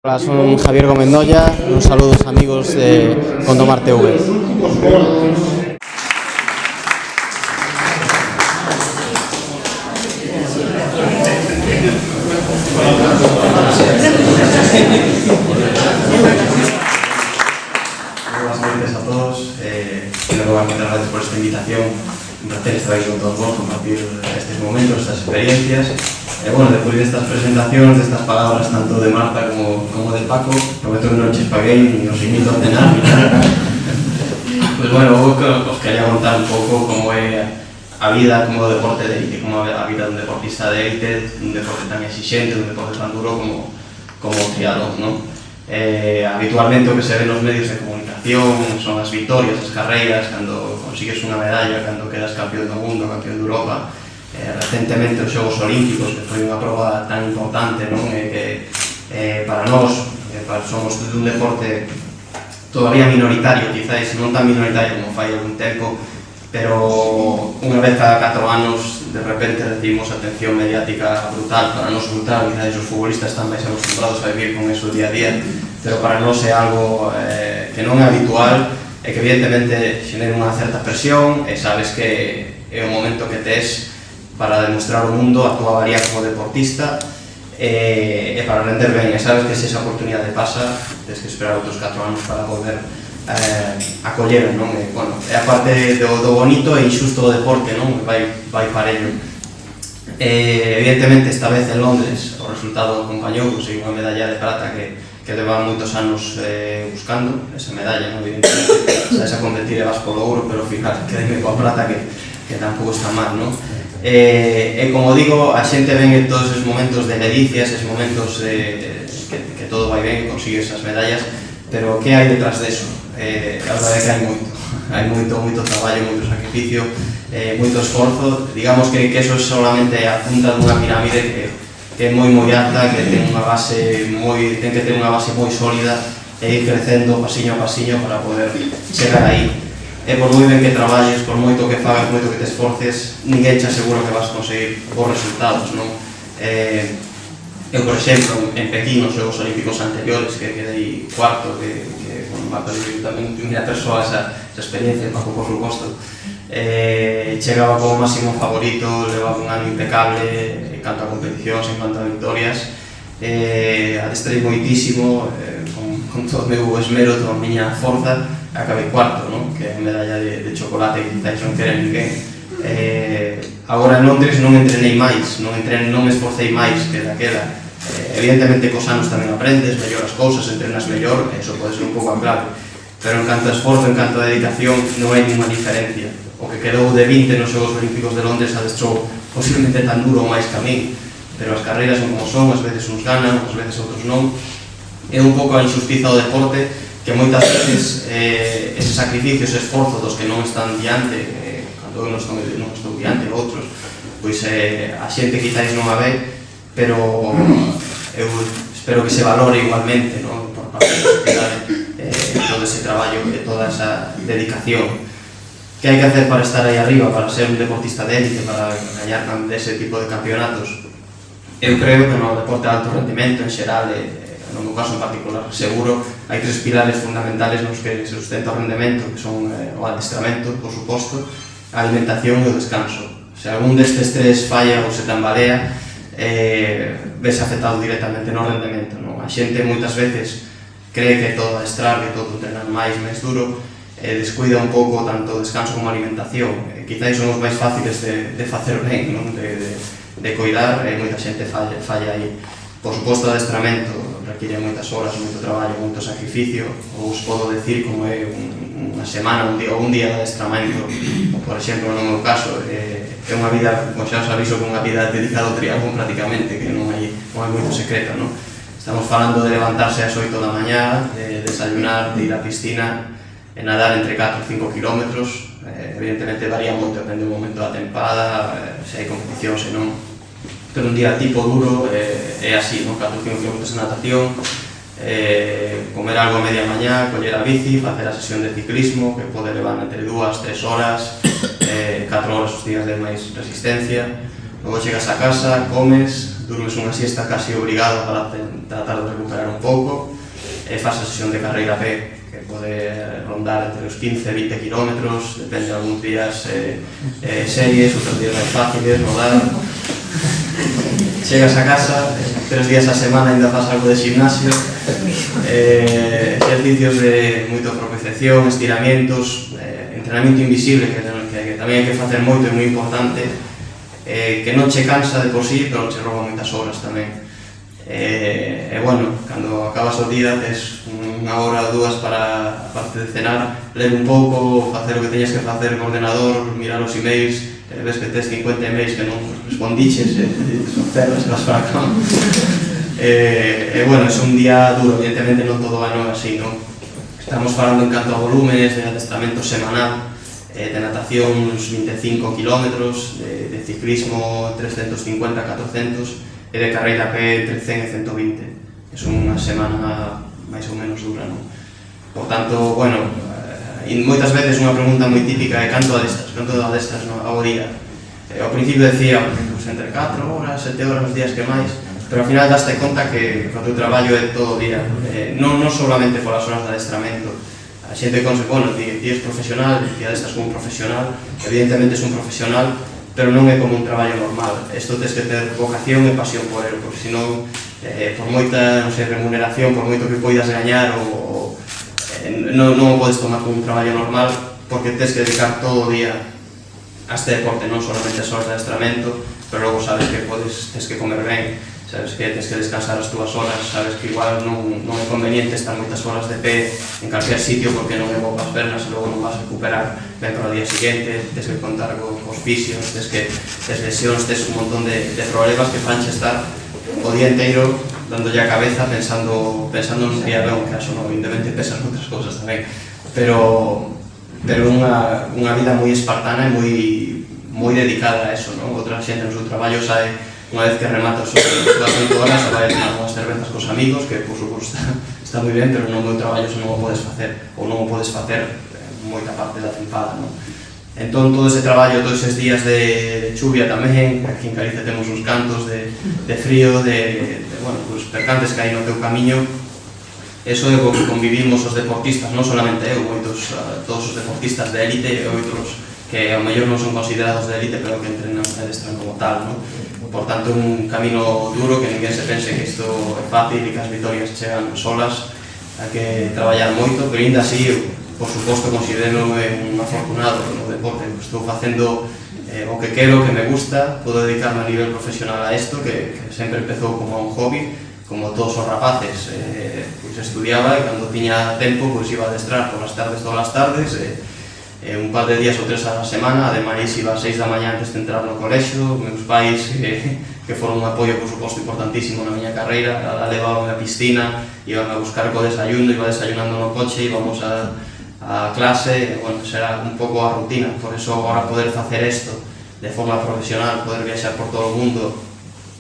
Hola, soy Javier Gomendoya, un saludo amigos de Condomar TV. Buenas noches a todos. Quiero muchas gracias por esta invitación. Un placer estar aquí con todos vos, compartir estos momentos, estas experiencias. Bueno, después de estas presentaciones, de estas palabras tanto de Marta como de Paco, prometo que no os paguéis ni os invito a cenar. Pues bueno, os quería contar un pouco como é a vida como deporte de élite, como a vida dun deportista de élite, un deporte tan exixente, un deporte tan duro como o triatlón, non? Habitualmente o que se ve nos medios de comunicación son as vitorias, as carreiras, cando consigues unha medalla, cando quedas campeón do mundo, campeón de Europa. Recentemente os Xogos Olímpicos, que foi unha proba tan importante, non? Que para nós, somos un deporte todavía minoritario, quizáis non tan minoritario como fai algún tempo, pero unha vez cada 4 anos de repente recibimos atención mediática brutal, para nós brutal, quizáis os futbolistas están máis acostumbrados a vivir con eso día a día, pero para nós é algo que non é habitual e que evidentemente xenera unha certa presión e sabes que é o momento que tes para demostrar ao mundo a túa valía como deportista e para render ben, e sabes que se esa oportunidade pasa, tens que esperar outros 4 anos para poder acoller, non? Bueno, é a parte do bonito e injusto do deporte, non? Vai parello. Evidentemente, esta vez en Londres, o resultado acompañou, conseguiu unha medalla de plata que leva moitos anos buscando, esa medalla, non? Evidentemente, sabes a competir e vas polo ouro, pero fíjate, quedeme coa plata que tampouco está mal, non? E como digo, a xente ven en todos esos momentos de delicias, esos momentos que todo vai ben, que consigues esas medallas, pero que hai detrás deso? A verdade é que hai moito traballo, moito sacrificio, moito esforzo. Digamos que eso é solamente a punta dunha pirámide que é moi alta, que ten que ter unha base moi sólida e ir crecendo pasiño a pasiño para poder chegar aí. E por moi ben que traballes, por moito que fagas, moito que te esforces, ninguén te asegura que vas conseguir bons resultados, non? Eu, por exemplo, en Pekín, nos Xogos Olímpicos anteriores, que quedei cuarto, que Marta tamén tiña persoa esa experiencia, Paco, por suposto, chegaba como máximo favorito, levaba un ano impecable en canto a competicións, en canto a victorias, adestrei moitísimo, con todo o meu esmero, toda a miña forza, acabei cuarto, non? Que é a medalla de chocolate que quizáis non quere ninguén. Agora en Londres non entrenei máis, non me esforcei máis que daquela. Evidentemente cos anos tamén aprendes, melloras cousas, entrenas mellor, eso pode ser un pouco a clave, pero en canto a esforzo, en canto a dedicación, non hai ninguna diferencia. O que quedou de 20 nos Xogos Olímpicos de Londres adestrou posiblemente tan duro ou máis que a min, pero as carreiras son como son, ás veces uns ganan, ás veces outros non. É un pouco a injustiza do deporte, que moitas veces ese sacrificio, ese esforzo dos que non están diante, cando eu non estou diante, outros, pois a xente quizáis non a ve, pero eu espero que se valore igualmente, non? Por parte da sociedade, todo ese traballo e toda esa dedicación que hai que hacer para estar aí arriba, para ser un deportista de élite, para gañar ese tipo de campeonatos. Eu creo que no deporte de alto rendimento en xeral, no meu caso en particular, seguro, hai 3 pilares fundamentales nos que se sustenta o rendemento, que son o adestramento, por suposto, a alimentación e o descanso. Se algún destes 3 falla ou se tambalea, ves afectado directamente no rendemento, non? A xente moitas veces cree que todo adestrar, que todo entrenar máis duro, descuida un pouco tanto o descanso como a alimentación. Quizáis son os máis fáciles de facer ben, non? De coidar, e moita xente falla aí. Por suposto, o adestramento require moitas horas, moito traballo, moito sacrificio. Ou os podo decir como é unha semana ou un día de adestramento. Por exemplo, no meu caso, é unha vida, como xa os aviso, que unha vida dedicada ao triatlón prácticamente, que non hai moito secreto, non? Estamos falando de levantarse ás 8 da mañá, de desayunar, de ir á piscina, e nadar entre 4 e 5 kilómetros. Evidentemente varía moito, depende do momento da tempada, se hai competición, se non. Pero un día tipo duro é así, 4 ou 5 km de natación, comer algo a media mañá, coller a bici, facer a sesión de ciclismo, que pode levar entre 2 a 3 horas, 4 horas os días de máis resistencia. Logo chegas a casa, comes, durmes unha siesta casi obrigado para tratar de recuperar un pouco, faz a sesión de carreira a pé, que pode rondar entre os 15 e 20 kilómetros, depende de algúns días series, outros días máis fáciles, rodar. Chegas a casa, 3 días a semana ainda faz algo de gimnasio, exercicios de moita propiocepción, estiramientos, entrenamiento invisible, que tamén hai que facer moito, é moi importante, que non che cansa de por sí, pero che rouba moitas horas tamén. E bueno, cando acabas o día tes unha hora ou dúas para, aparte de cenar, ler un pouco, facer o que teñas que facer no ordenador, mirar os emails, ves que tes 50 emails que non respondiches, son cerras e vas para a cama. E bueno, é un día duro, evidentemente non todo ano é así, non? Estamos falando en canto a volúmenes de adestramento semanal, de natación uns 25 kilómetros, de ciclismo 350-400, e de carreira que entre 100 e 120. É unha semana máis ou menos dura, non? Por tanto, bueno, moitas veces unha pregunta moi típica é canto adestras ao día. Ao principio decía, pues, entre 4 horas, 7 horas, os días que máis, pero ao final daste conta que o teu traballo é todo o día, non solamente polas horas de adestramento. A xente conse, bueno, ti és profesional, ti adestras como un profesional, evidentemente és un profesional, pero non é como un traballo normal. Isto tens que ter vocación e pasión por ele, porque senón, por moita, non sei, remuneración, por moito que poidas gañar, non o podes tomar como un traballo normal, porque tens que dedicar todo o día a este deporte, non solamente as horas de adestramento, pero logo sabes que tens que comer ben, sabes que tens que descansar as túas horas, sabes que igual non é conveniente estar moitas horas de pé en calquer sitio porque non é bo para as pernas e logo non vas a recuperar ben para o día seguinte, tens que contar cos fisios, tes lesións, tes un montón de problemas que fanche estar o día inteiro dándolle a cabeza pensando nun triatlón, que aso non, evidentemente pesan outras cousas tamén, pero unha vida moi espartana e moi dedicada a eso, non? Outra xente no seu traballo sae unha vez que remata as súas 8 horas a vai tomar unhas cervezas cos amigos, que por suposto está moi ben, pero non o traballo se non o podes facer, ou non o podes facer moita parte da tempada, non? Entón, todo ese traballo, todos eses días de chuvia tamén, aquí en Galicia temos uns cantos de frío, bueno, pues, percantes que hai no teu camiño, eso é o que convivimos os deportistas, non solamente eu, todos os deportistas de élite e outros que ao mellor non son considerados de élite, pero que entrenan e adestran como tal, non? Por tanto, un camino duro que ninguén se pense que isto é fácil e que as vitorias chegan solas, hai que traballar moito, pero ainda así, por suposto, considero un afortunado no deporte. Estou facendo o que quero, que me gusta, podo dedicarme a nivel profesional a isto, que sempre empezou como un hobby, como todos os rapaces, pois estudiaba e cando tiña tempo pois iba a adestrar polas tardes, todas as tardes, un par de días ou 3 a semana, ademais iba a 6 da mañá antes de entrar no colexio, meus pais que foron un apoio, por suposto, importantísimo na miña carreira, a levábame a piscina, iban a buscar co desayuno, iba desayunando no coche, íbamos a clase, bueno, será un pouco a rutina, por eso agora poder facer isto de forma profesional, poder viaxar por todo o mundo,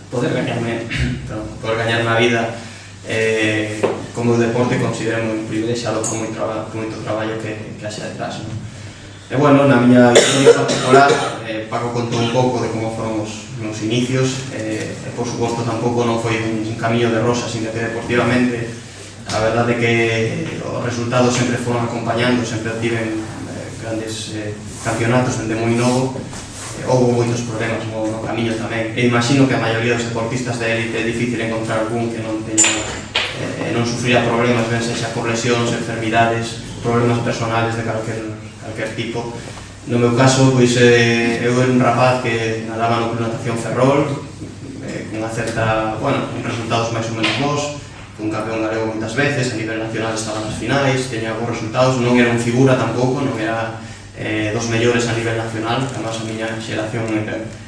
poder gañarme a vida como o deporte, considero moi privilexiado por moito traballo que haxa detrás, non? E bueno, na miña historia particular, Paco contou un pouco de como foron os meus inicios, e por suposto tampouco non foi un camiño de rosas, sino que deportivamente a verdade é que os resultados sempre foron acompañando, sempre tiven grandes campeonatos dende moi novo, houve moitos problemas no camiño tamén, e imagino que a maioría dos deportistas de élite é difícil encontrar algún que non non sufría problemas, ben sexa por lesións, enfermidades, problemas personales de calquer tipo. No meu caso, pois, eu era un rapaz que nadaba no Club Natación Ferrol, cunha certa, bueno, con resultados máis ou menos bons, un campeón galego moitas veces, a nivel nacional estaba nas finais, teña bons resultados, non era un figura tampouco, non era dos mellores a nivel nacional, que además a miña xeración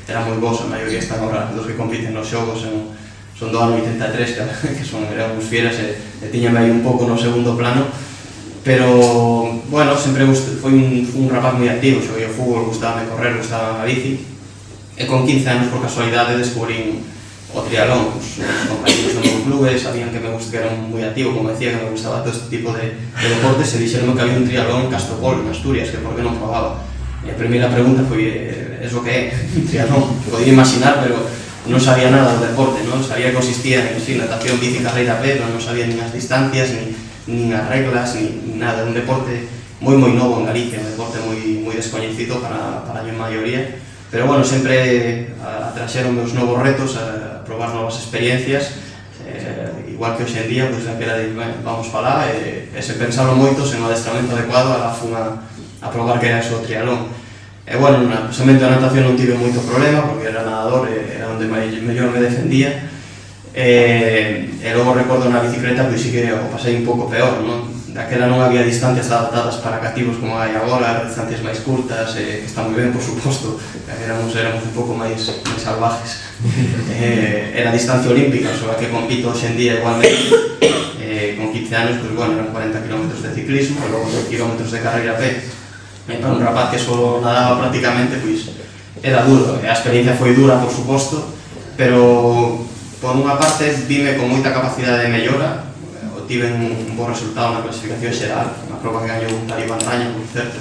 era moi boa, a maioría están agora dos que compiten nos xogos, son do ano 83, que eran uns fieras e tiñame aí un pouco no segundo plano, pero, bueno, sempre foi un rapaz moi activo, xoguei o fútbol, gustaba correr, gustaba a bici, e con 15 anos, por casualidade, descubrín o triatlón. Os compañeros do meu clube sabían que era moi activo, como decía, que me gustaba todo este tipo de deportes, e dixeronme que había un triatlón en Castropol, en Asturias, que por que non probaba. E a primeira pregunta foi, eso que é? Un triatlón? Podía imaginar, pero non sabía nada do deporte, non? Sabía que consistía en natación, bici, carreira a pé, pero non sabía nin as distancias, nin as reglas, nin nada. Un deporte moi novo en Galicia, un deporte moi descoñecido para a maioría, pero bueno, sempre atraxeron meus novos retos, a probar novas experiencias, igual que hoxe en día, pois aquela de, vamos para lá, e se pensalo moito, sen o adestramento adecuado, alá fun a probar que era eso o triatlón. E bueno, precisamente a natación non tive moito problema, porque era nadador, era onde mellor me defendía, e logo recordo na bicicleta, pois sí que o pasei un pouco peor, non? Daquela non había distancias adaptadas para cativos como hai agora, distancias máis curtas, que está moi ben, por suposto, éramos un pouco máis salvajes. Era distancia olímpica, sobre a que compito hoxe en día igualmente, con 15 anos, pois bueno, eran 40 km de ciclismo, e logo 10 km de carreira a pé. E para un rapaz que só nadaba prácticamente, pois era duro, a experiencia foi dura, por suposto, pero por unha parte vime con moita capacidade de mellora, tive un bo resultado na clasificación xeral, unha prova que gañou un tal Iván Raña, por certo,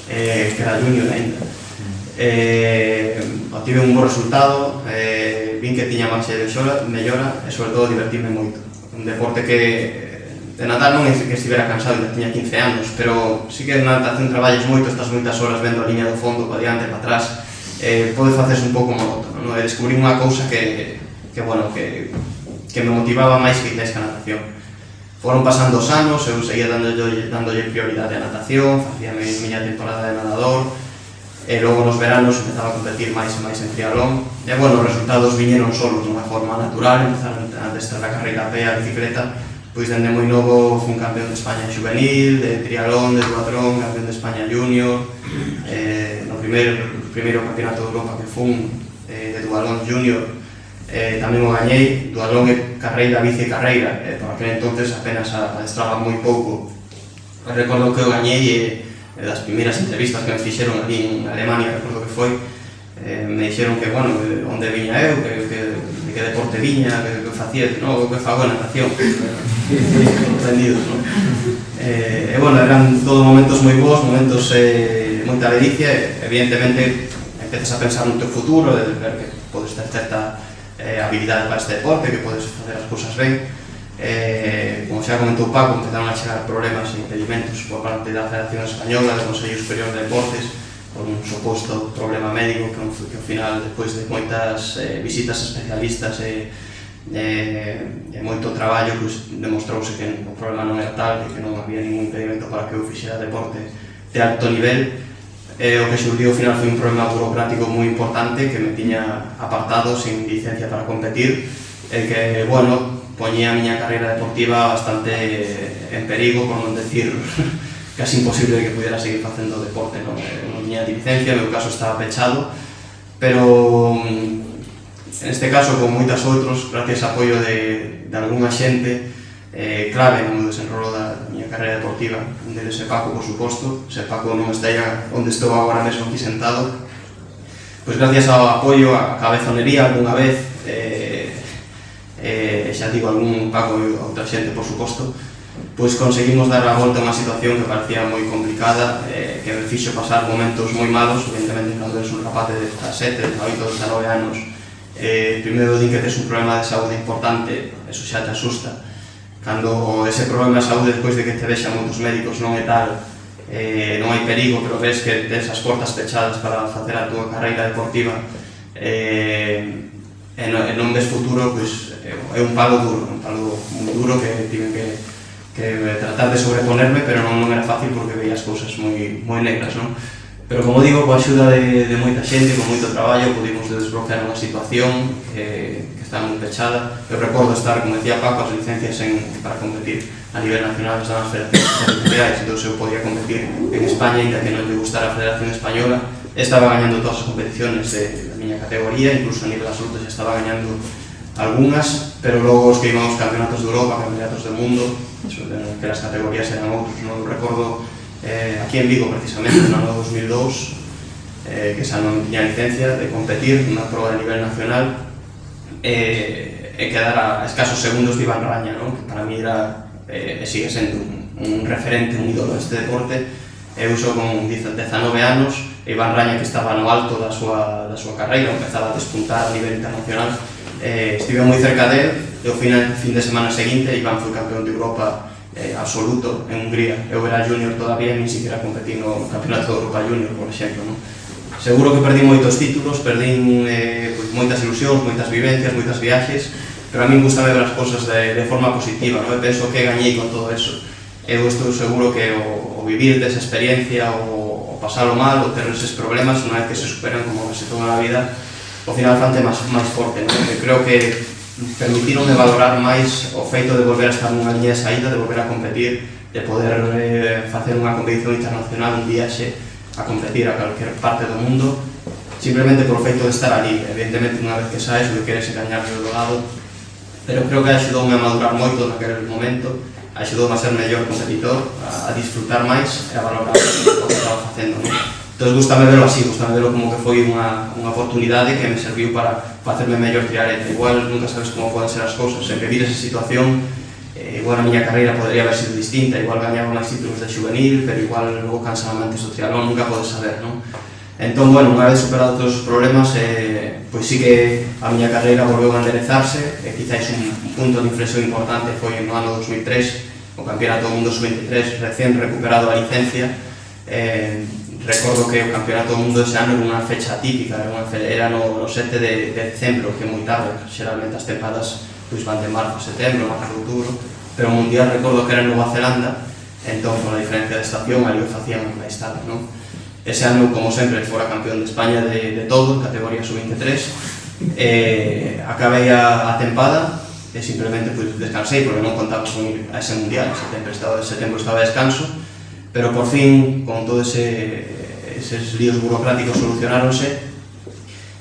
que era junior ainda. Tive un bo resultado, vin que tiña marxe de mellora e, sobre todo, divertirme moito. Un deporte que, de nadar non é que estivera cansado, ainda tiña 15 anos, pero sí que na natación traballas moito, estás moitas horas vendo a liña do fondo, para diante, para atrás, pode facerse un pouco monótono, non? E descubrí unha cousa que me motivaba máis que a natación. Foron pasando os anos, eu seguía dándolle prioridade á natación, facía miña temporada de nadador, e logo nos veranos empezaba a competir máis e máis en triatlón, e bueno, os resultados viñeron solos, dunha forma natural, empezaron a destra da carreira a pé, a bicicleta, pois dende moi novo fun campeón de España juvenil, de triatlón, de duatlón, campeón de España junior, no primeiro campeonato de Europa que fun de duatlón junior, tamén o gañei, duatlón e carreira, bici e carreira, por aquel entonces apenas adestraba moi pouco. Recordo que o gañei e das primeiras entrevistas que me fixeron ali en Alemania, recordo que foi, me dixeron que, bueno, onde viña eu, que deporte viña, que facía, no, que fago natación. Sorprendidos, non? E, bueno, eran todos momentos moi bons, momentos moita delicia, e evidentemente empezas a pensar no teu futuro, de ver que podes ter certa habilidade para este deporte, que podes facer as cousas ben. Como xa comentou Paco, empezaron a chegar problemas e impedimentos por parte da Federación Española, do Consello Superior de Deportes, por un suposto problema médico que ao final, despois de moitas visitas a especialistas e moito traballo, demostrouse que o problema non era tal e que non había ningún impedimento para que eu fixera deporte de alto nivel. O que xurdiu ao final foi un problema burocrático moi importante que me tiña apartado sin licencia para competir e que, bueno, poñía a miña carreira deportiva bastante en perigo, por non decir casi imposible de que pudiera seguir facendo deporte, non tiña licencia, o meu caso estaba pechado, pero en este caso, como moitas outros, gracias ao apoio de algunha xente clave no meu desenrolo da miña carreira deportiva, onde ese Paco, por suposto, se Paco non estaría onde estou agora mesmo aquí sentado, pois gracias ao apoio, a cabezonería algunha vez, xa digo, algún Paco e outra xente, por suposto, pois conseguimos dar a volta a unha situación que parecía moi complicada, que me fixo pasar momentos moi malos. Evidentemente, cando eres un rapaz de 17, 18, 19 anos, primeiro din que tes un problema de saúde importante, eso xa te asusta. Cando ese problema de saúde, despois de que te vexan moitos médicos, non é tal, non hai perigo, pero ves que tes as portas pechadas para facer a túa carreira deportiva, e non ves futuro, pois é un palo duro, moi duro que tiven que tratar de sobreponerme, pero non era fácil porque veía as cousas moi negras, non? Pero, como digo, coa axuda de moita xente, con moito traballo, pudimos desbloquear unha situación que está moi pechada. Eu recordo estar, como decía Paco, as licencias para competir a nivel nacional das federacións territoriais, entón eu podía competir en España, ainda que non me gustara a Federación Española. Estaba gañando todas as competiciones da miña categoría, incluso a nivel absoluto xa estaba gañando algunhas, pero logo os que íbamos campeonatos de Europa, campeonatos do mundo, que as categorías eran outros. Non recordo aquí en Vigo, precisamente, no ano 2002, que xa non tiña licencia de competir nunha prova de nivel nacional e quedar a escasos segundos de Iván Raña, que para mí era e sigue sendo un referente, un ídolo deste deporte, Eu sou con 19 anos, e Iván Raña, que estaba no alto da súa carreira, empezaba a despuntar a nivel internacional, estive moi cerca dele, e o fin de semana seguinte Iván foi campeón de Europa absoluto en Hungría. Eu era junior todavía e nin siquiera competí no Campeonato de Europa Junior, por exemplo, non? Seguro que perdí moitos títulos, perdí moitas ilusións, moitas vivencias, moitas viaxes, pero a min gustame ver as cousas de forma positiva, non? E penso que gañei con todo eso. Eu estou seguro que o vivir desa experiencia, o pasalo mal, o ter eses problemas, unha vez que se superan como se toma na vida, ao final fante máis forte, non? E creo que permitironme valorar máis o feito de volver a estar nunha liña de saída, de volver a competir, de poder facer unha competición internacional, un viaxe a competir a calquer parte do mundo, simplemente por o feito de estar ali. Evidentemente, unha vez que saes, o que queres é gañar do lado, pero creo que axudoume a madurar moito naquele momento, axudoume a ser mellor competitor, a disfrutar máis e a valorar o que estaba facendo, non? Entón, gustame verlo así, gustame verlo como que foi unha oportunidade que me serviu para facerme mellor triatleta. Igual nunca sabes como poden ser as cousas, en vivir esa situación, igual a miña carreira podría haber sido distinta, igual gañaba máis títulos de juvenil, pero igual logo cansaba antes do triatlón, nunca podes saber, non? Entón, bueno, unha vez superado todos os problemas, pois sí que a miña carreira volveu a enderezarse, e quizáis un punto de inflexión importante foi no ano 2003, o Campeonato do Mundo Sub-23, recén recuperado a licencia. Recordo que o Campeonato do Mundo ese ano era unha fecha atípica, era no 7 de decembro, que é moi tarde, xeralmente as tempadas pois van de marzo a setembro, marzo a outubro, pero o Mundial recordo que era en Nova Zelanda, entón, con a diferencia de estación, ali o facían máis tarde, non? Ese ano, como sempre, fora campeón de España de todo, categoría sub-23, acabei a tempada e simplemente descansei porque non contaba con ir a ese mundial, setembro estaba de descanso, pero por fin, con todos eses líos burocráticos solucionáronse,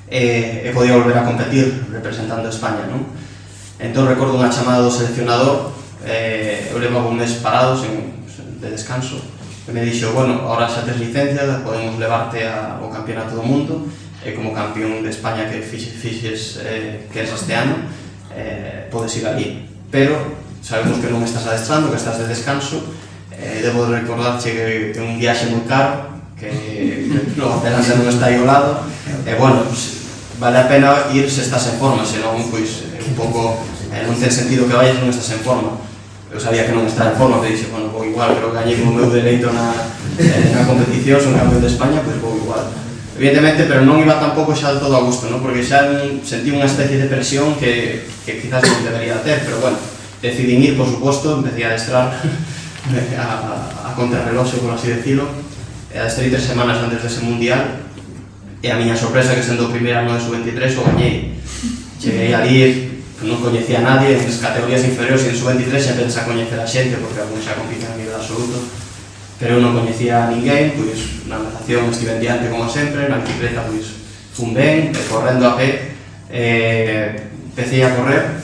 e podía volver a competir representando a España, non? Entón recordo unha chamada do seleccionador, eu levaba un mes parados de descanso, e me dixo, bueno, ahora xa tes licencia, podemos levarte ao Campeonato do Mundo, e como campeón de España que fixes que es este ano, podes ir ali. Pero sabemos que non estás adestrando, que estás de descanso, debo recordarche que é un viaxe moi caro, que Nova Zelanda non está aí ao lado, e bueno, vale a pena ir se estás en forma, senón, pois, un pouco, non ten sentido que vayas se non estás en forma. Eu sabía que non estaba en forma, pero dixe, bueno, vou igual, pero gañei como meu deleito na competición, son campeón de España, pois vou igual. Evidentemente, pero non iba tampouco xa todo a gusto, non? Porque xa sentí unha especie de presión que quizás non debería ter, pero bueno, decidín ir, por suposto, empecé a adestrar a contrarreloxo, por así decirlo, adestrei 3 semanas antes dese mundial, e a miña sorpresa que sendo primeira no de sub-23 o gañei. Cheguei ali, non coñecía a nadie, en as categorías inferiores e en sub-23 xa empecé a coñecer a xente, porque algún xa compiten a nivel absoluto, pero eu non coñecía a ninguén, pois na natación estive en diante como sempre, na bicicleta pois fun ben, correndo a pé, empecé a correr.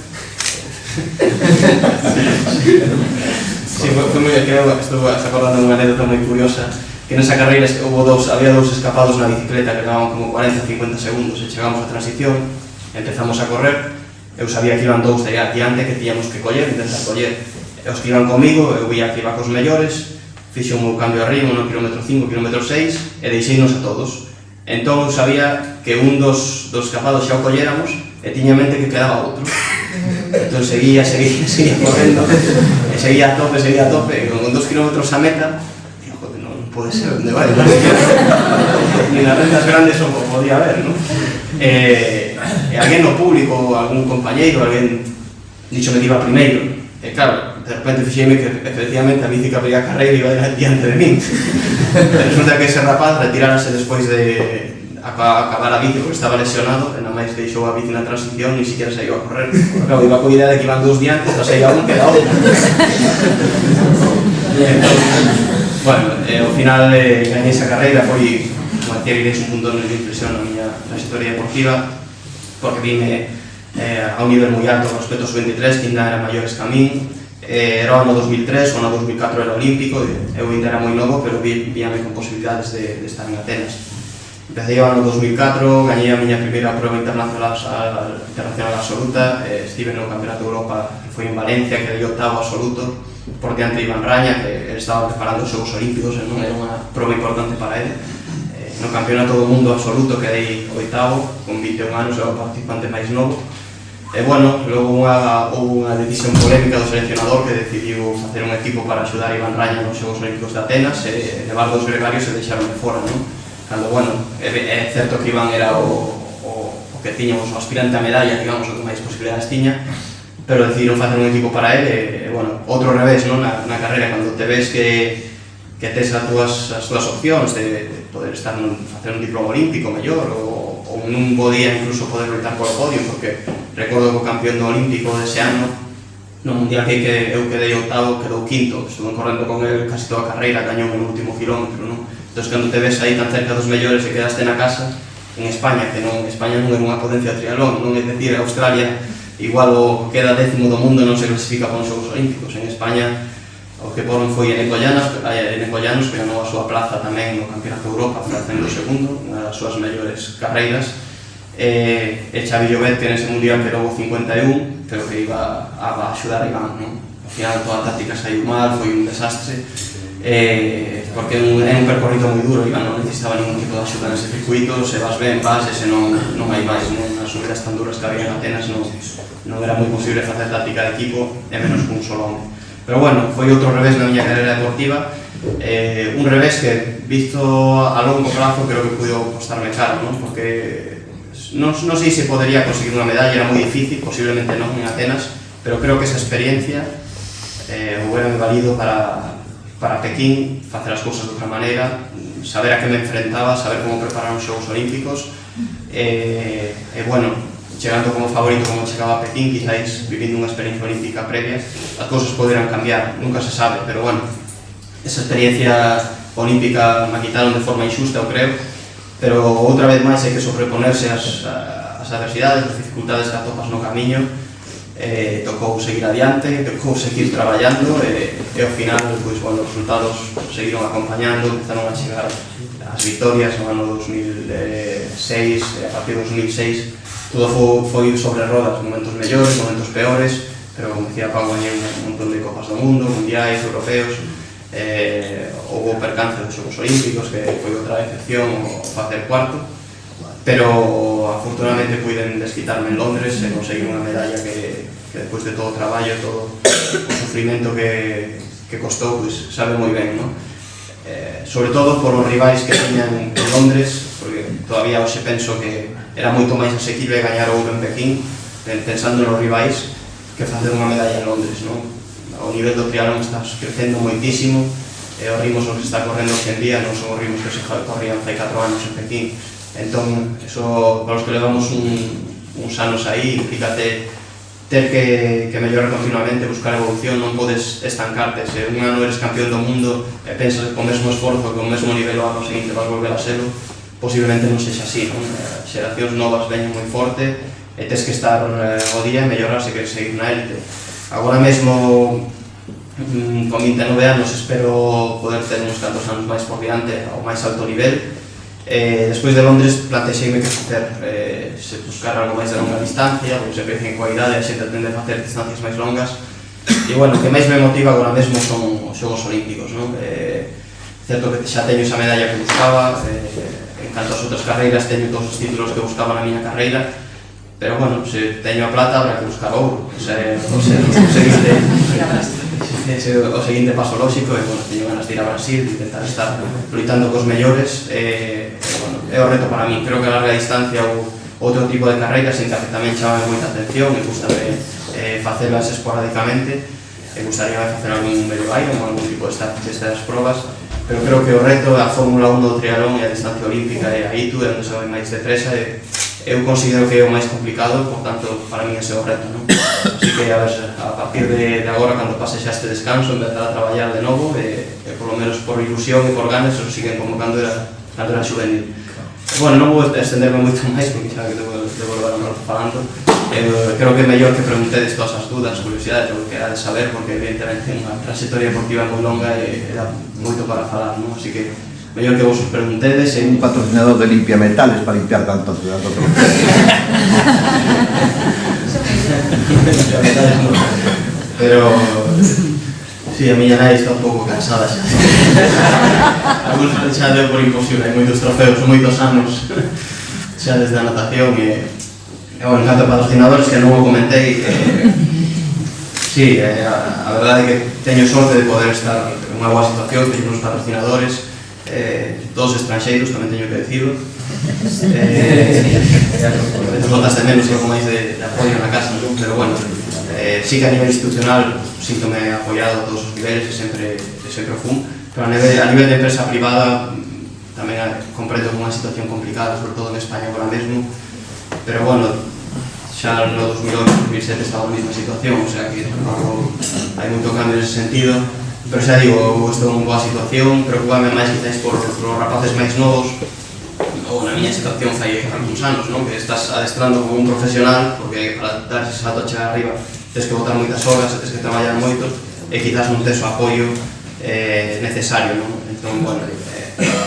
Sí, foi moi, estou acordando unha anécdota moi curiosa, que nesa carreira había dous escapados na bicicleta que levaban como 40-50 segundos e chegamos a transición, empezamos a correr. Eu sabía que iban dous de adiante que tiñamos que intentar coller. E os que iban comigo, eu vía que iba cos mellores, fixe o meu cambio arriba, no kilómetro 5, kilómetro 6, e deixeinos a todos. Entón eu sabía que un dos escapados xa o colléramos, e tiña en mente que quedaba outro. Entón seguía correndo, e seguía a tope, e con 2 kilómetros a meta, digo, joder, non pode ser, onde vai? Ni nas rentas grandes o podía ver, non? E alguén no público, algún compañeiro, alguén díxome que iba primeiro, e claro, de repente fixeime que efectivamente a bici que abría a carreira iba diante de min. Resulta que ese rapaz retirárase despois de acabar a bici porque estaba lesionado, e nada máis deixou a bici na transición, ni siquiera se iba a correr. Claro, iba coa idea de que iban dous diante, xa saía un, queda outro. Bueno, ao final gañei esa carreira, foi, como decía, iréis un punto de inflexión na miña historia deportiva, porque vime a un nivel moi alto con respecto aos 23, que ainda eran maiores que a min. Era o ano 2003, o ano 2004 era olímpico, eu ainda era moi novo, pero víame con posibilidades de estar en Atenas. Empecé o ano 2004, gañei a miña primeira prova internacional absoluta, estive no Campeonato de Europa, que foi en Valencia, que dei octavo absoluto, por diante de Iván Raña, que ele estaba preparando os Xogos Olímpicos, non era unha prova importante para ele. No campeonato do mundo absoluto quedei oitavo, con 21 anos, era o participante máis novo. E, bueno, logo houve unha decisión polémica do seleccionador que decidiu facer un equipo para axudar a Iván Raña nos Xogos Olímpicos de Atenas e levar dos gregarios e deixaron de fora, non? Cando, bueno, é certo que Iván era o que tiñamos o aspirante a medalla, digamos, o que máis posibilidades tiña, pero decidiron facer un equipo para ele e, bueno, outro revés, non? Na carreira, cando te ves que tes as túas opcións de poder facer un diploma olímpico mellor ou nun bo día incluso poder loitar polo podio, porque recordo que o campeón do olímpico dese ano no mundial que eu quedei octavo, quedou quinto, estuve correndo con ele casi toda a carreira, gañou no último kilómetro, non? Entón, cando te ves aí tan cerca dos mellores e quedaste na casa en España, que non, España non é unha potencia de triatlón, non é dicir, Australia igual o queda 10º do mundo non se clasifica para os Xogos Olímpicos. En España o que poron foi en Ecollanos, que ganou a súa plaza tamén no Campeonato de Europa, facendo o segundo, unha das súas mellores carreiras. E Xavi Llobet, que nese mundial quedou 51, pero que iba a axudar a Iván, non? Ao final toda a táctica saiu mal, foi un desastre, porque é un percorrido moi duro, Iván non necesitaba ningún tipo de axuda nese circuito, se vas ben, vas, e se non hai máis, non? As subidas tan duras que había en Atenas non era moi posible facer táctica de equipo, e menos cun solo hombre. Pero, bueno, foi outro revés na miña carreira deportiva, un revés que, visto a longo plazo, creo que puido costarme caro, non? Porque non sei se podería conseguir unha medalla, era moi difícil, posiblemente non en Atenas, pero creo que esa experiencia hubiera me valido para Pekín, facer as cousas de outra maneira, saber a que me enfrentaba, saber como preparar os Xogos Olímpicos, e, bueno, chegando como favorito como chegaba a Pekín, quizáis vivindo unha experiencia olímpica previa, as cousas poderán cambiar, nunca se sabe, pero, bueno, esa experiencia olímpica me quitaron de forma injusta, eu creo, pero outra vez máis hai que sobreponerse ás adversidades, as dificultades que atopas no camiño. Tocou seguir adiante, tocou seguir traballando e ao final, pois, bueno, os resultados seguiron acompañando, empezaron a chegar as victorias no ano 2006, a partir de 2006 todo foi sobre rodas, momentos mellores, momentos peores, pero, como decía Pau, gañei un montón de copas do mundo, mundiais, europeos, houve o percance dos Xogos Olímpicos, que foi outra excepción, o facer cuarto, pero afortunadamente puiden desquitarme en Londres e conseguir unha medalla que despois de todo o traballo, todo o sufrimento que costou, pois sabe moi ben, non? Sobre todo por os rivais que tiñan en Londres, porque todavía hoxe penso que era moito máis asequible gañar ouro en Pekín, pensando nos rivais, que facer unha medalla en Londres, non? O nivel do triatlón está crecendo moitísimo, e os ritmos que está correndo hoxe en día non son os ritmos que se corrían fai 4 anos en Pekín. Entón, eso, para os que levamos uns anos aí, implícate ter que mellorar continuamente, buscar evolución, non podes estancarte. Se un ano eres campeón do mundo e pensas con o mesmo esforzo, con o mesmo nivel o ano seguinte vas volver a serlo, posiblemente non sexa así, non? Xeracións novas veñen moi forte e tes que estar o día e mellorar se queres seguir na élite. Agora mesmo, con 29 anos, espero poder ter uns tantos anos máis por diante ao máis alto nivel. Despois de Londres plantexeime que facer, se buscar algo máis de longa distancia, pois sempre dicen coa idade a xente tende a facer distancias máis longas, e, bueno, o que máis me motiva agora mesmo son os Xogos Olímpicos, non? Certo que xa teño esa medalla que buscaba, en canto ás outras carreiras teño todos os títulos que buscaba na miña carreira, pero, bueno, se teño a plata habrá que buscar ouro, o seguinte paso lóxico, e, bueno, teño ganas de ir a Brasil, de intentar estar loitando cos mellores, bueno, é o reto para mí. Creo que a larga distancia ou outro tipo de carreiras en que tamén chama moita atención, e gustame facelas esporádicamente, e gustaría facer algún medio Iron ou algún tipo destas probas, pero creo que o reto é a Fórmula 1 do triatlón e a distancia olímpica e a ITU, é onde se vai máis depresa, e eu considero que é o máis complicado, por tanto, para mí ese é o reto, non? Así que, a ver, a partir de agora, cando pase xa este descanso, empezar a traballar de novo, e por lo menos por ilusión e por ganas, os siguen convocando cando era juvenil. Bueno, non vou extenderme moito máis, porque xa que debo levar a marzo falando. Creo que é mellor que preguntedes todas as dudas, curiosidades, o que querades saber, porque evidentemente unha trayectoria deportiva moi longa e era moito para falar, non? Así que mellor que vos preguntedes. Un patrocinador de limpia metales para limpiar tanto pero Sí, a miña nai está un pouco cansada xa. Algúns xa deu por imposible, hai moitos trofeos, moitos anos xa desde a natación e bueno, en canto a patrocinadores que non o comentei, sí, a verdade é que teño sorte de poder estar en unha boa situación, teño uns patrocinadores, todos estranxeiros, tamén teño que decirlo. Botas de menos algo máis de apoio na casa, non? Pero bueno, sí que a nivel institucional síntome apoiado a todos os niveles e sempre o fun, pero a nivel de empresa privada tamén comprendo unha situación complicada, sobre todo en España agora mesmo, pero bueno, xa no 2008-2007 estaba na mesma situación, o sea que tampouco hai moito cambio nese sentido, pero xa digo, estou en boa situación, preocupame máis quizás por os rapaces máis novos, ou na miña situación fai algúns anos, non? Que estás adestrando como un profesional, porque para dar ese salto a chegar arriba tens que botar moitas horas, tens que traballar moito, e quizás non tes o apoio necesario, non? Entón, bueno,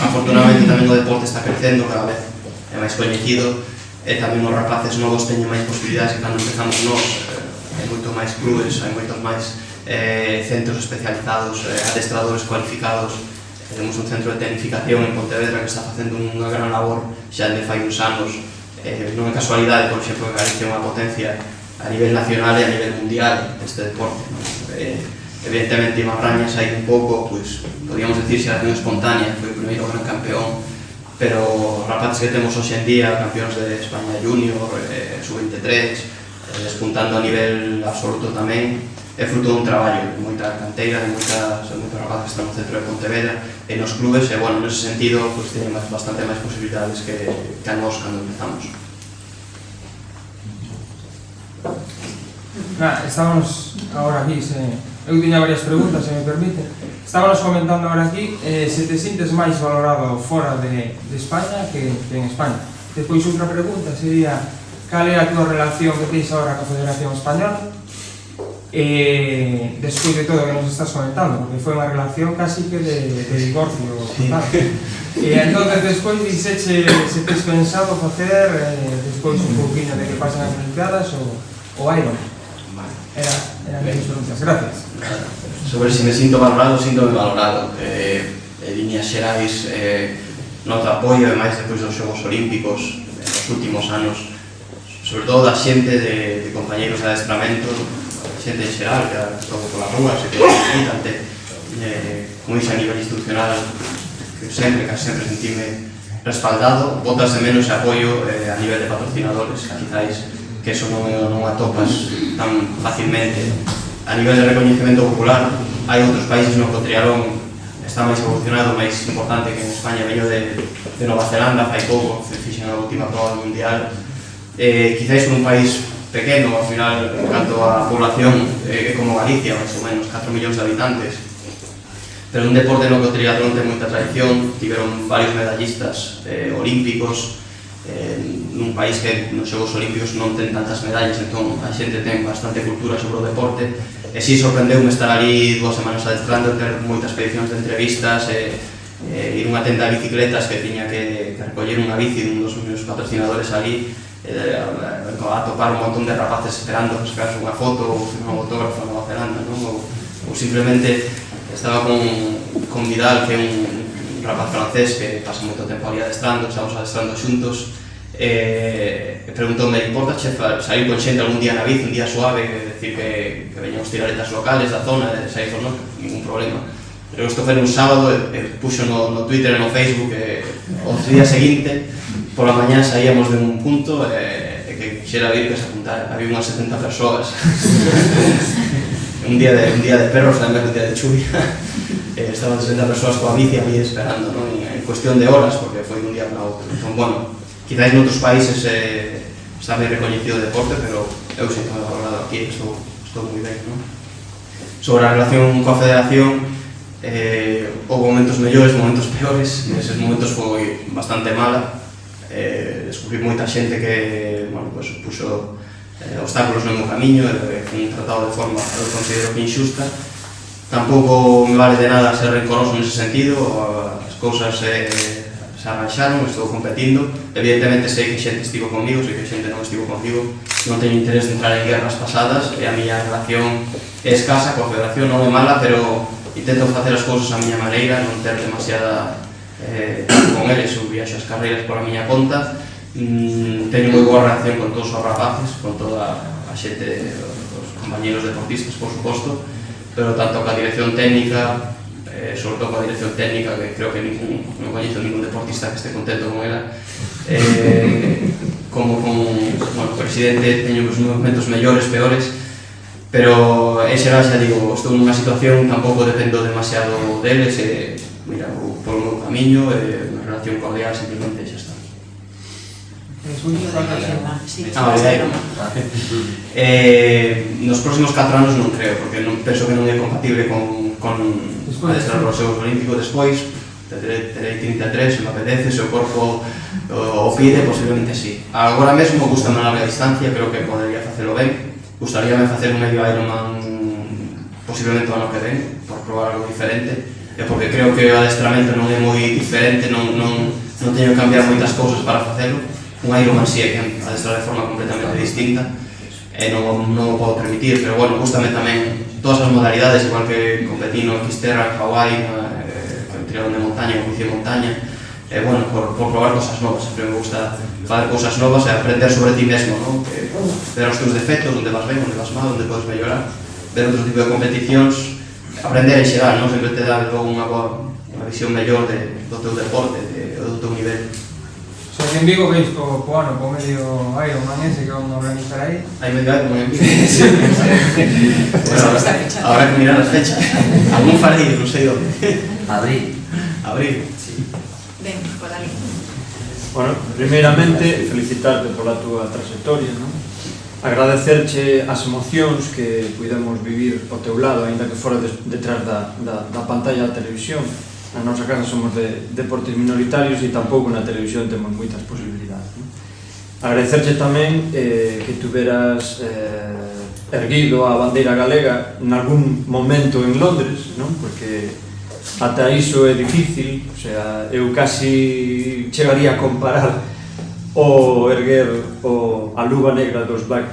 afortunadamente tamén o deporte está crecendo, cada vez é máis coñecido, e tamén os rapaces novos teñen máis posibilidades que cando empezamos nós, hai moito máis clubes, hai moitos máis centros especializados, adestradores cualificados. Temos un centro de tecnificación en Pontevedra que está facendo unha gran labor xa de fai uns anos. Non é casualidade, por exemplo, que Galicia é unha potencia a nivel nacional e a nivel mundial neste deporte. Evidentemente, Imarrañas hai un pouco, pois, podríamos decir, xeración espontánea, foi o primeiro gran campeón, pero os rapaces que temos hoxe en día, campeóns de España Junior, sub-23, despuntando a nivel absoluto tamén, é fruto dun traballo, de moita canteira, de moitos rapaces que están no centro de Pontevedra e nos clubes, e, bueno, nese sentido, pois, teñen bastante máis posibilidades que a nós cando empezamos. Estábamos agora aquí, eu tiña varias preguntas, se me permite. Estábamos comentando agora aquí se te sintes máis valorado fora de España que en España. Despois outra pregunta sería cal é a tua relación que tens agora coa Federación Española despois de todo o que nos estás comentando, porque foi unha relación casi que de divorcio total. Entón, despois dixeche se tes pensado facer despois un pouquinho de que pasen as Olimpiadas ou Iron. Eran as preguntas. Gracias. Sobre se me sinto valorado, síntome valorado. En líneas xerais, noto apoio, e máis depois dos Xogos Olímpicos nos últimos anos, sobre todo da xente de compañeiros de adestramento, xente en xeral, que estou polas rúas e que visitan, como iso a nivel institucional, que casi sempre sentime respaldado, botas de menos apoio a nivel de patrocinadores, quizáis que eso non atopas tan facilmente. A nivel de recoñecemento popular, hai outros países no que o triatlón está máis evolucionado, máis importante que en España. Veño de Nova Zelanda, fai pouco, fixen a última prova mundial. Quizáis un país pequeno, ao final, en canto a población, como Galicia, máis ou menos, 4 millóns de habitantes, pero un deporte no que o triatlón ten moita tradición, tiveron varios medallistas olímpicos, nun país que nos Xogos Olímpicos non ten tantas medallas, entón a xente ten bastante cultura sobre o deporte, e si sorprendeume estar ali 2 semanas adestrando, ter moitas expedicións de entrevistas, ir unha tenda de bicicletas que tiña que recoller unha bici dun dos meus patrocinadores ali, a topar un montón de rapaces esperando que sacarse unha foto ou un autógrafo en Nova Zelanda, ou simplemente estaba con Vidal, que é un rapaz francés que pasa moito tempo ali adestrando, estamos adestrando xuntos, e preguntoume, importa sair con xente algún día na bici, un día suave, decir que veñamos tiraretas locales da zona, e sair con nós, ningún problema. Pero isto foi un sábado, puxo no Twitter e no Facebook, o día seguinte, pola mañá saíamos de un punto e que quixera vir que se apuntara, había unhas 70 persoas. un día de perros, tamén un día de chuvia. Estaban 60 persoas coa bici ali esperando, non? En cuestión de horas, porque foi dun día para outro. Entón, bueno, quizáis noutros países está ben recoñecido o deporte, pero eu sinto me valorado aquí, estou moi ben, non? Sobre a relación coa federación, houve momentos mellores, momentos peores, e neses momentos foi bastante mala. Descubrí moita xente que, bueno, pues, puxo obstáculos no meu camiño, foi un tratado de forma, eu considero que injusta. Tampouco me vale de nada ser rencoroso nese sentido, as cousas se arranxaron, estou competindo. Evidentemente sei que xente estivo conmigo, sei que xente non estivo conmigo, non teño interés de entrar en guerras pasadas, e a miña relación é escasa, coa federación non é mala, pero intento facer as cousas a miña maneira, non ter demasiada con eles, eu viaxo as carreiras pola miña conta, teño moi boa relación con todos os rapaces, con toda a xente, os compañeros deportistas, por suposto, pero tanto coa dirección técnica, sobre todo coa dirección técnica, que creo que non coñezo ningún deportista que este contento con ela, como con o presidente, teño os momentos mellores, peores, pero en xeral xa digo, estou nunha situación, tampouco dependo demasiado deles, mira, por o meu camiño, unha relación cordial, simplemente xa está. Nos próximos 4 anos non creo, porque penso que non é compatible con adestrar os Xogos Olímpicos despois. Terei 33, se me apetece, se o corpo o pide, posiblemente sí. Agora mesmo gusta unha larga distancia, creo que podería facelo ben. Gustaríame facer un medio Ironman posiblemente o ano que ven, por probar algo diferente, e porque creo que o adestramento non é moi diferente, non teño que cambiar moitas cousas para facelo. Un Ironman sí é que adestrar de forma completamente distinta e non o podo permitir, pero bueno, gustame tamén todas as modalidades, igual que competí no Xterra, en Hawaii, triatlón de montaña, como hice montaña, bueno, por probar cosas novas, sempre me gusta fazer cosas novas e aprender sobre ti mesmo, ¿no? Ver os teus defectos, onde vas ben, onde vas mal, onde podes mellorar, ver outro tipo de competicións, aprender en xeral, ¿no? Sempre te dá logo unha visión mellor do teu deporte, do teu nivel. O sea, en Vigo veis co ano, co medio Ironman ese que vamos a organizar aí. Hai medio Ironman en Vigo. Bueno, habrá que mirar as fechas. Algún farei, non sei onde. Abril. Sí. Ben, por ali. Bueno, primeiramente, felicitarte pola túa trayectoria, non? Agradecerche as emocións que pudemos vivir ao teu lado, aínda que fora detrás da pantalla da televisión. Na nosa casa somos de deportes minoritarios e tampouco na televisión temos moitas posibilidades, non? Agradecerche tamén que tuveras erguido a bandeira galega nalgún momento en Londres, non? Porque ata iso é difícil, o sea, eu casi chegaría a comparar o erguer a luva negra dos Black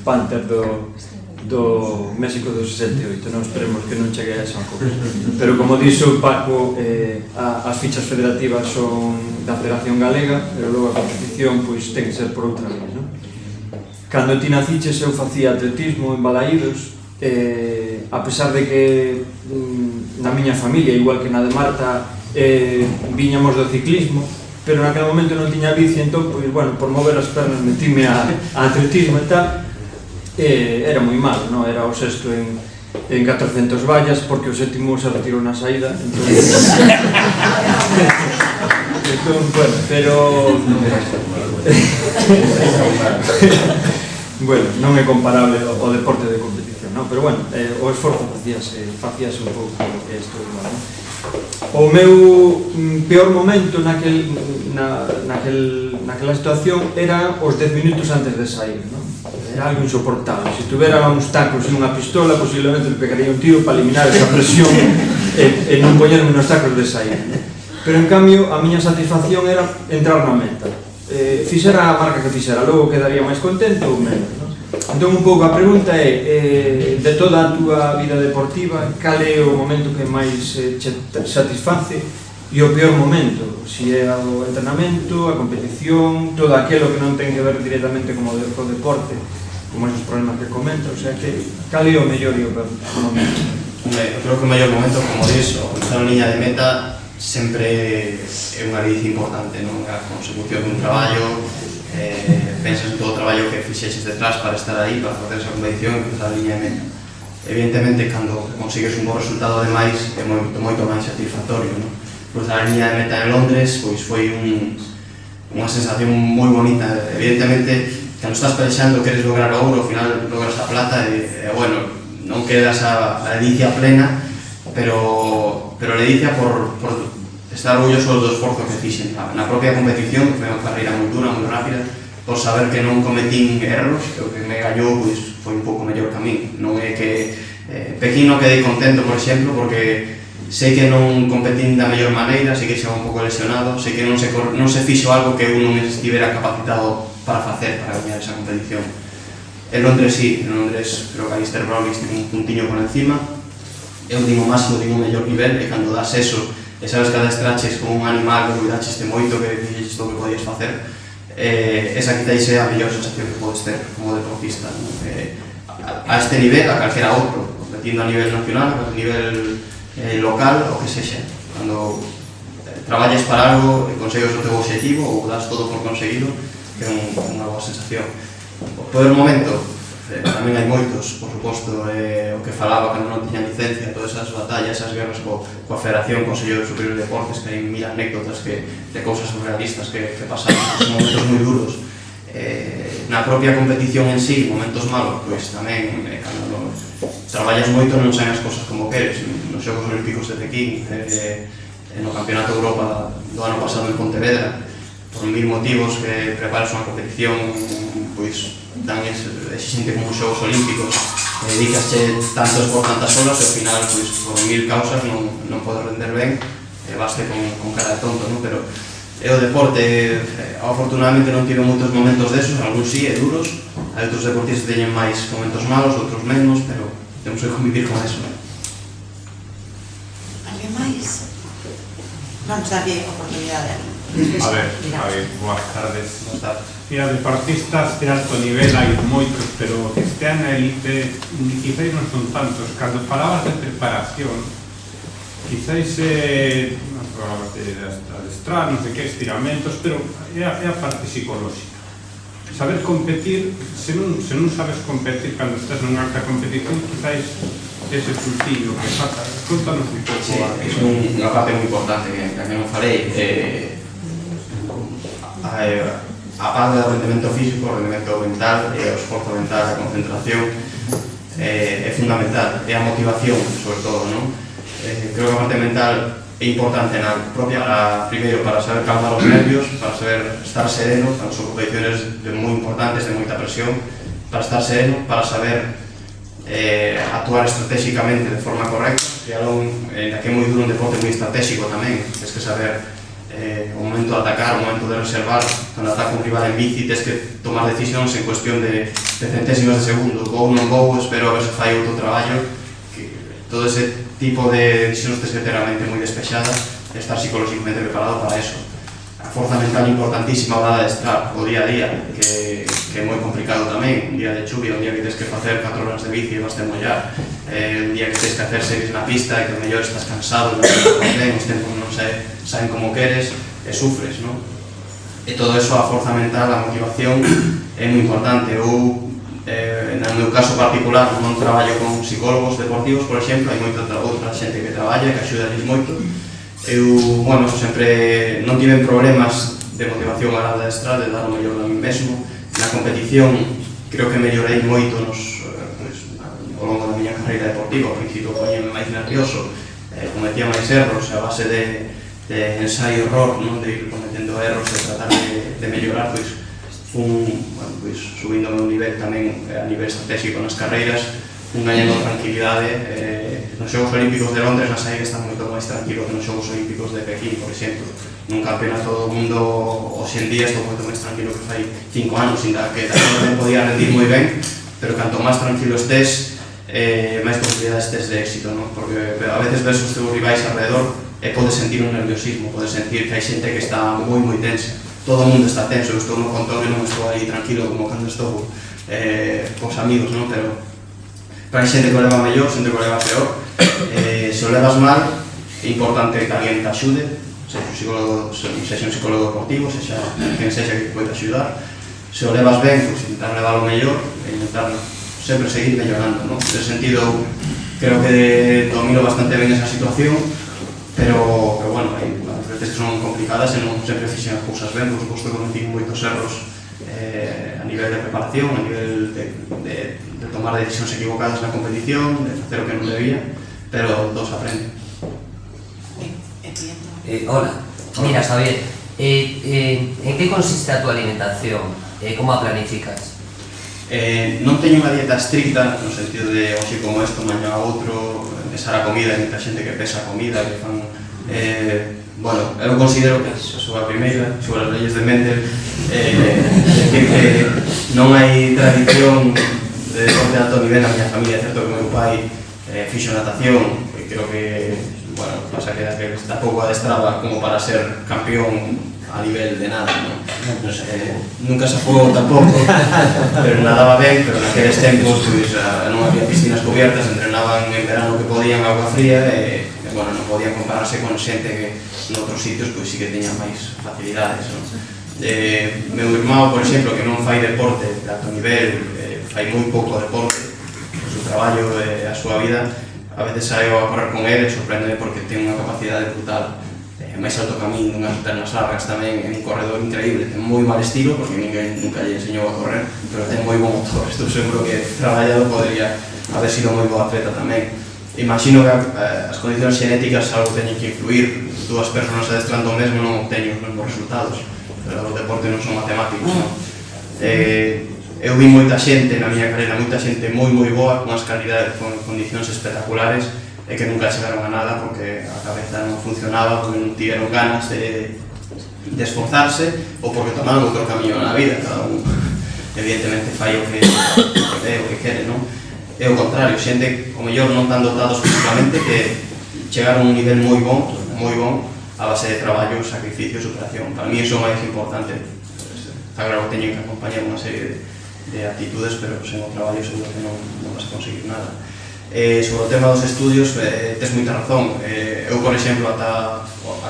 Panther do México do 68, non esperemos que non chegue a esa cousa. Pero como dixo Paco, as fichas federativas son da Federación Galega, pero logo a competición pois ten que ser por outra vez, non? Cando ti naciches eu facía atletismo en Balaídos, a pesar de que na miña familia, igual que na de Marta, viñamos do ciclismo, pero naquele momento non tiña bici, entón, pois, bueno, por mover as pernas metíme a atletismo e tal. Era moi malo, non? Era o sexto en 400 vallas, porque o sétimo se retirou na saída, entón, bueno, pero bueno, non é comparable o deporte de competición, non? Pero bueno, o esforzo facíase un pouco o que é isto, non? O meu peor momento naquela situación era os 10 minutos antes de sair, non? Era algo insoportable. Se tuvera uns tacos e unha pistola, posiblemente le pegaría un tiro para eliminar esa presión e non poñerme nos tacos de sair. Pero en cambio, a miña satisfacción era entrar na meta. Fixera a marca que fixera, logo quedaría máis contento ou menos, non? Entón, un pouco a pregunta é, de toda a túa vida deportiva, cal é o momento que máis che satisface e o peor momento? Si é o entrenamento, a competición, todo aquilo que non ten que ver directamente co deporte, como esos problemas que comenta, o sea, que cal é o mellor e o peor momento? Eu creo que o mellor momento, como dixo, estar na liña de meta sempre é unha lidia importante, non? A consecución dun traballo, pensas en todo o traballo que fixeches detrás para estar aí, para facer esa competición e cruzar a liña de meta. Evidentemente, cando consigues un bo resultado ademais, é moito máis satisfactorio, non? Cruzar a liña de meta en Londres, pois foi unha sensación moi bonita. Evidentemente, cando estás pelexando, queres lograr o ouro, ao final logras a plata e bueno, non quedas a ledicia plena, pero ledicia por estar orgulloso do esforzo que fixen na propia competición, que foi unha carreira moi dura, moi rápida, por saber que non cometín erros, que o que me gallou foi un pouco mellor que a min. Non é que Pekín non quedei contento, por exemplo, porque sei que non competín da mellor maneira, sei que xa un pouco lesionado, sei que non se fixo algo que eu non estivera capacitado para facer, para gañar esa competición. En Londres sí, en Londres creo que Alistair Brownlee tiene un puntiño por encima, é o dimo máximo, dimo mellor nivel, e cando das eso, e sabes que adestraches con un animal que cuidaches moito, que dixeches todo o que podías facer, esa quitáise a mellor sensación que podes ter como deportista, ¿no? A este nivel, a calquera outro, competindo a nivel nacional, a nivel local, o que sexa. Cando traballas para algo e consegues o teu objetivo ou das todo por conseguido, que é unha boa sensación. Por el momento, tamén hai moitos, por suposto, o que falaba cando non tiña licencia, todas esas batallas, esas guerras coa Federación, Consello Superior de Deportes, que hai mil anécdotas de cousas surrealistas que pasaron, momentos moi duros. Na propia competición en sí, momentos malos, pois tamén, cando traballas moito non saen as cousas como queres. Nos Xogos Olímpicos de Pequín, no Campeonato de Europa do ano pasado en Pontevedra, por mil motivos que preparas unha competición, pois tan exigente como os Xogos Olímpicos, dedicasche tantos por tantas horas e ao final, pois, por mil causas non podes render ben, baste con cara de tonto, non? Pero o deporte, afortunadamente non tive moitos momentos desos, algúns sí, duros, hai outros deportistas que teñen máis momentos malos, outros menos, pero temos que convivir con eso. Alguén máis? Vamos a darlle oportunidade. A ver, boas tardes. Boas tardes. Mira, deportistas de alto nivel hai moitos, pero que estean na elite quizás non son tantos. Cando falabas de preparación, quizás falabas de adestrar, non sei que, estiramentos, pero é a parte psicolóxica. Saber competir, se non sabes competir cando estás nunha alta competición, quizás ese puntillo que falta. Contanos un pouco. Sí, é unha parte moi importante que non falei. A parte do rendemento físico, o rendemento mental, o esforzo mental, a concentración, é fundamental. É a motivación, sobre todo, non? Creo que a parte mental é importante na propia, primeiro, para saber calmar os nervios, para saber estar sereno, cando son competiciones moi importantes, de moita presión, para estar sereno, para saber actuar estratégicamente de forma correcta, que é algo que é moi duro un deporte moi estratégico tamén, tens que saber o momento de atacar, o momento de reservar. Cando ataca un rival en bici, tens que tomar decisións en cuestión de centésimas de segundo, vou non vou, espero a ver se fai outro traballo, todo ese tipo de decisións tens que ter a mente moi despexada e estar psicológicamente preparado para eso. A forza mental importantísima a hora de adestrar o día a día, que é moi complicado tamén, un día de chuvia, un día que tens que facer 4 horas de bici e vas a mollar, un día que tens que hacer series na pista e que mellor estás cansado, non ben, os tempos non saen como queres e sufres, non? E todo eso, a forza mental, a motivación, é moi importante. Eu, no meu caso particular, non traballo con psicólogos deportivos, por exemplo, hai moita outra xente que traballa, que axudales moito. Eu, bueno, sempre non tive problemas de motivación a la hora de adestrar, de dar o mellor a mí mesmo. Na competición, creo que mellorei moito ao longo da miña carreira deportiva. Ao principio poñeme máis nervioso, cometía máis erros a base de ensaio e error, de ir cometendo erros e tratar de mellorar, subindo o meu nivel tamén a nivel estratégico nas carreiras, gañando tranquilidade. Nos Xogos Olímpicos de Londres nas aí están moito máis tranquilo que nos Xogos Olímpicos de Pequín, por exemplo. Nun campeonato do mundo hoxe en día estou moito máis tranquilo que fai 5 anos, ainda que tamén podía rendir moi ben, pero canto máis tranquilo estés, máis posibilidades tes de éxito, non? Porque a veces ves os teus rivais alrededor e podes sentir un nerviosismo, podes sentir que hai xente que está moi tensa. Todo o mundo está tenso, eu estou no contorno e non estou aí tranquilo como cando estou cos amigos, non? Pero hai xente que o leva mellor, xente que o leva peor. Se o levas mal, é importante que alguén te axude, sexa un psicólogo deportivo, sexa quen sexa que te pode axudar. Se o levas ben, intentar levar o mellor e intentar sempre seguir mellorando, non? Nese sentido, creo que domino bastante ben esa situación, pero bueno, hai veces que son complicadas e non sempre fixen as cousas ben, por suposto que cometí moitos erros a nivel de preparación, a nivel de tomar decisións equivocadas na competición, de facer o que non debía, pero todos aprenden. Hola, mira Javier, en que consiste a túa alimentación? Como a planificas? Non teño unha dieta estricta, no sentido de hoxe como isto, mañá outro, pesar a comida, hai moita xente que pesa a comida, que fan... Bueno, eu considero que sobre a primeira, sobre as leyes de Mendel, decir que non hai tradición de deporte de alto nivel na miña familia. É certo que o meu pai fixo natación, e creo que, bueno, pasa que tampouco adestraba como para ser campeón a nivel de nada, non? Nunca se afogou tampouco, pero nadaba ben, pero naqueles tempos pois, non había piscinas cubiertas, entrenaban en verano que podían agua fría e, bueno, non podían compararse con xente que noutros sitios pois sí que teñan máis facilidades, non? Meu irmão, por exemplo, que non fai deporte de alto nivel, fai moi pouco deporte, o seu traballo e a súa vida, a veces saio a correr con ele e sorprende porque ten unha capacidade brutal, máis alto camín, unhas pernas largas tamén, é un corredor increíble, ten moi mal estilo porque ninguén nunca lle enseñou a correr, pero ten moi bon motor, estou seguro que traballado podría haber sido moi bo atleta tamén. Imagino que as condicións xenéticas algo teñen que influir, dúas persoas adestrando o mesmo non obteñen os mesmos resultados, pero os deportes non son matemáticos, non? Eu vi moita xente na miña carreira, moita xente moi boa, con condicións espectaculares, e que nunca chegaron a nada porque a cabeza non funcionaba, porque non tiveron ganas de esforzarse ou porque tomaron outro camiño na vida. Cada un evidentemente fai o que quere, non? É o contrario, xente o mellor non tan dotados físicamente que chegaron a un nivel moi bon a base de traballo, sacrificio e superación. Para mí iso é o máis importante. Está claro que teñen que acompañar unha serie de actitudes, pero sen o traballo seguro que non vas a conseguir nada. Sobre o tema dos estudios, tes moita razón. Eu, por exemplo, ata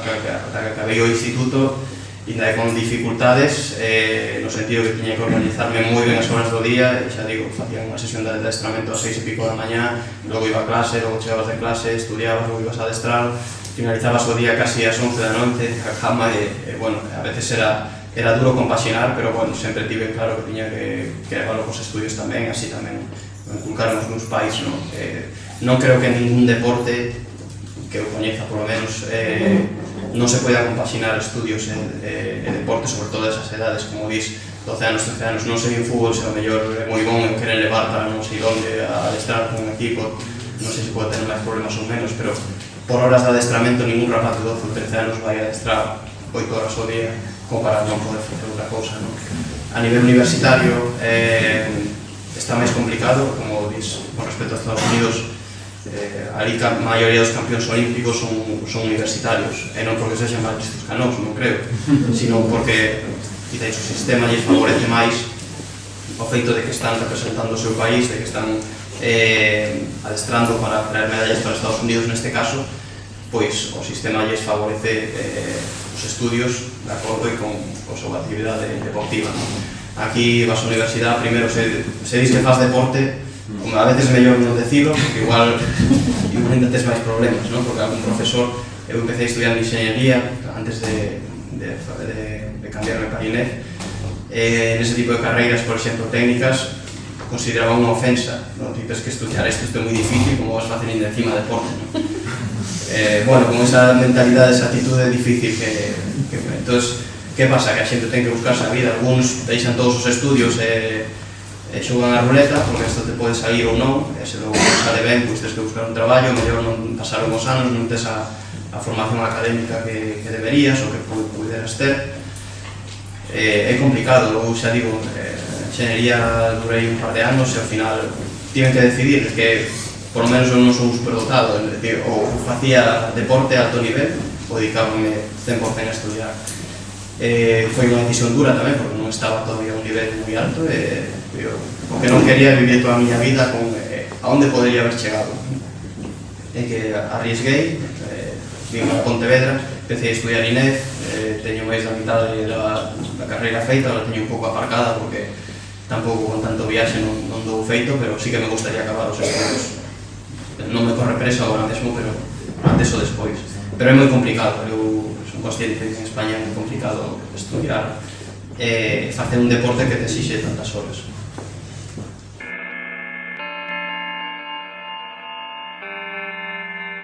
que acabei o instituto, ainda con dificultades, no sentido que tiña que organizarme moi ben as horas do día, xa digo, facía unha sesión de adestramento ás 6:30 da mañá, logo iba a clase, logo chegabas de clase, estudiabas, logo ibas a adestrar, finalizabas o día casi ás 11 da noite, a cama, e, bueno, a veces era duro compaxinar, pero, bueno, sempre tive claro que tiña que levar os estudios tamén, así tamén inculcaron os meus pais, non? Non creo que ningún deporte que eu coñeza, por lo menos, non se poida compaxinar estudios e deporte, sobre todo esas edades, como dis, 12 anos, 13 anos, non sei en fútbol, se o mellor é moi bon en querer levar para non sei onde a adestrar con un equipo, non sei se pode tener máis problemas ou menos, pero por horas de adestramento ningún rapaz de 12 ou 13 anos vai adestrar 8 horas ao día como para non poder facer outra cousa, non? A nivel universitario, está máis complicado, como dis, con respecto a Estados Unidos, ali a maioría dos campións olímpicos son universitarios, e non porque sexan máis listos que nós, non creo, sino porque quizás o sistema lles favorece máis o feito de que están representando o seu país, de que están adestrando para traer medallas para Estados Unidos neste caso, pois o sistema lles favorece os estudios de acordo e con a súa actividade deportiva. Aquí vas á universidade, primeiro se dis que faz deporte, a veces é mellor non decirlo, porque igual ainda tes máis problemas, non? Porque algún profesor, eu empecé estudiando ingeniería antes de cambiarme para INEF, nese tipo de carreiras, por exemplo, técnicas, consideraba unha ofensa, non? Ti tens que estudiar isto é moi difícil, como vas facer ainda encima deporte, non? Bueno, con esa mentalidade, esa actitude é difícil que entón, que pasa? Que a xente ten que buscarse a vida, algúns deixan todos os estudios e xogan a ruleta, porque isto te pode salir ou non, e se logo sale ben, pois tens que buscar un traballo, mellor non pasaron os anos, non tes a formación académica que deberías ou que puderas ter. É complicado, logo xa digo, enxeñería durei un par de anos e ao final tiven que decidir que por lo menos eu non sou superdotado, é dicir, ou facía deporte a alto nivel ou dedicábame 100% a estudiar. Foi unha decisión dura tamén, porque non estaba todavía a un nivel moi alto e porque non quería vivir toda a miña vida con a onde podría haber chegado. É que arriesguei, vim a Pontevedra, empecé a estudiar INEF, teño máis da mitad da carreira feita, ahora teño un pouco aparcada porque tampouco con tanto viaxe non dou feito, pero sí que me gustaría acabar os estudios. Non me corre preso agora mesmo, pero antes ou despois. Pero é moi complicado, eu son consciente que en España é moi complicado estudiar e facer un deporte que te exixe tantas horas.